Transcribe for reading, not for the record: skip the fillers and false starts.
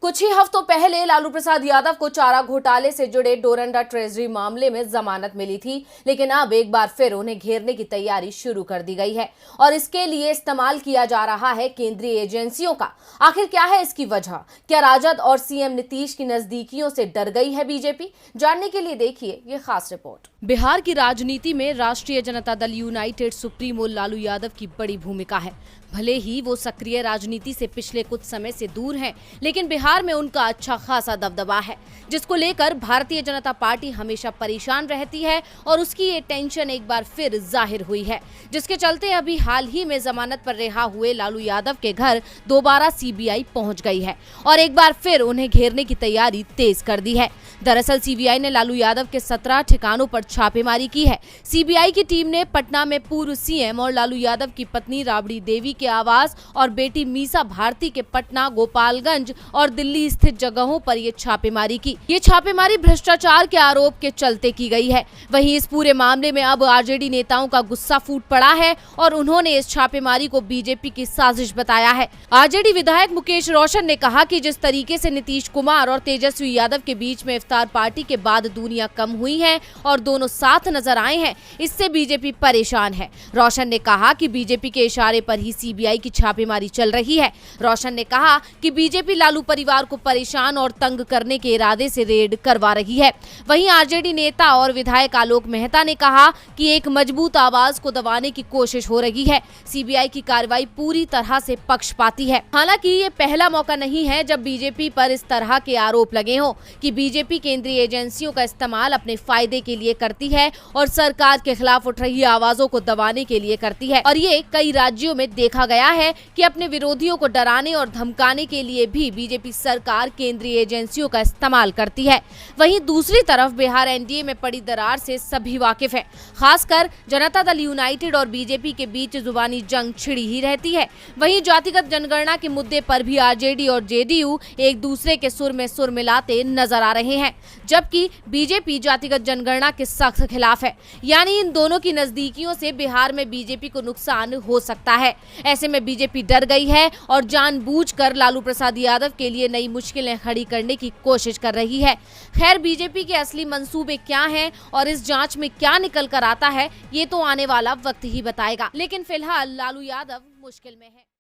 कुछ ही हफ्तों पहले लालू प्रसाद यादव को चारा घोटाले से जुड़े डोरंडा ट्रेजरी मामले में जमानत मिली थी, लेकिन अब एक बार फिर उन्हें घेरने की तैयारी शुरू कर दी गई है और इसके लिए इस्तेमाल किया जा रहा है केंद्रीय एजेंसियों का। आखिर क्या है इसकी वजह? क्या राजद और सीएम नीतीश की नजदीकियों से डर गई है बीजेपी? जानने के लिए देखिए ये खास रिपोर्ट। बिहार की राजनीति में राष्ट्रीय जनता दल यूनाइटेड सुप्रीमो लालू यादव की बड़ी भूमिका है। भले ही वो सक्रिय राजनीति से पिछले कुछ समय से दूर हैं, लेकिन बिहार में उनका अच्छा खासा दबदबा है, जिसको लेकर भारतीय जनता पार्टी हमेशा परेशान रहती है और उसकी ये टेंशन एक बार फिर जाहिर हुई है, जिसके चलते अभी हाल ही में जमानत पर रिहा हुए लालू यादव के घर दोबारा सीबीआई पहुंच गई है और एक बार फिर उन्हें घेरने की तैयारी तेज कर दी है। दरअसल सीबीआई ने लालू यादव के 17 ठिकानों पर छापेमारी की है। सीबीआई की टीम ने पटना में पूर्व सीएम और लालू यादव की पत्नी राबड़ी देवी के आवास और बेटी मीसा भारती के पटना, गोपालगंज और दिल्ली स्थित जगहों पर ये छापेमारी की। ये छापेमारी भ्रष्टाचार के आरोप के चलते की गई है। वहीं इस पूरे मामले में अब आरजेडी नेताओं का गुस्सा फूट पड़ा है और उन्होंने इस छापेमारी को बीजेपी की साजिश बताया है। आरजेडी विधायक मुकेश रोशन ने कहा कि जिस तरीके से नीतीश कुमार और तेजस्वी यादव के बीच में इफ्तार पार्टी के बाद दूरियां कम हुई हैं और दोनों साथ नजर आए हैं, इससे बीजेपी परेशान है। रोशन ने कहा कि बीजेपी के इशारे पर ही सीबीआई की छापेमारी चल रही है। रोशन ने कहा कि बीजेपी लालू परिवार को परेशान और तंग करने के इरादे से रेड करवा रही है। वहीं आरजेडी नेता और विधायक आलोक मेहता ने कहा कि एक मजबूत आवाज को दबाने की कोशिश हो रही है। सीबीआई की कार्रवाई पूरी तरह से पक्षपाती है। हालांकि ये पहला मौका नहीं है जब बीजेपी पर इस तरह के आरोप लगे हों कि बीजेपी केंद्रीय एजेंसियों का इस्तेमाल अपने फायदे के लिए करती है और सरकार के खिलाफ उठ रही आवाजों को दबाने के लिए करती है। और ये कई राज्यों में देखा गया है कि अपने विरोधियों को डराने और धमकाने के लिए भी बीजेपी सरकार केंद्रीय एजेंसियों का इस्तेमाल करती है। वहीं दूसरी तरफ बिहार एनडीए में पड़ी दरार से सभी वाकिफ हैं। खासकर जनता दल यूनाइटेड और बीजेपी के बीच जुबानी जंग छिड़ी ही रहती है। वहीं जातिगत जनगणना के मुद्दे पर भी आरजेडी और जेडीयू एक दूसरे के सुर में सुर मिलाते नजर आ रहे हैं, जबकि बीजेपी जातिगत जनगणना के सख्त खिलाफ है। यानी इन दोनों की नजदीकियों से बिहार में बीजेपी को नुकसान हो सकता है। ऐसे में बीजेपी डर गई है और जानबूझकर लालू प्रसाद यादव के लिए नई मुश्किलें खड़ी करने की कोशिश कर रही है। खैर, बीजेपी के असली मंसूबे क्या हैं और इस जांच में क्या निकल कर आता है, ये तो आने वाला वक्त ही बताएगा। लेकिन फिलहाल लालू यादव मुश्किल में है।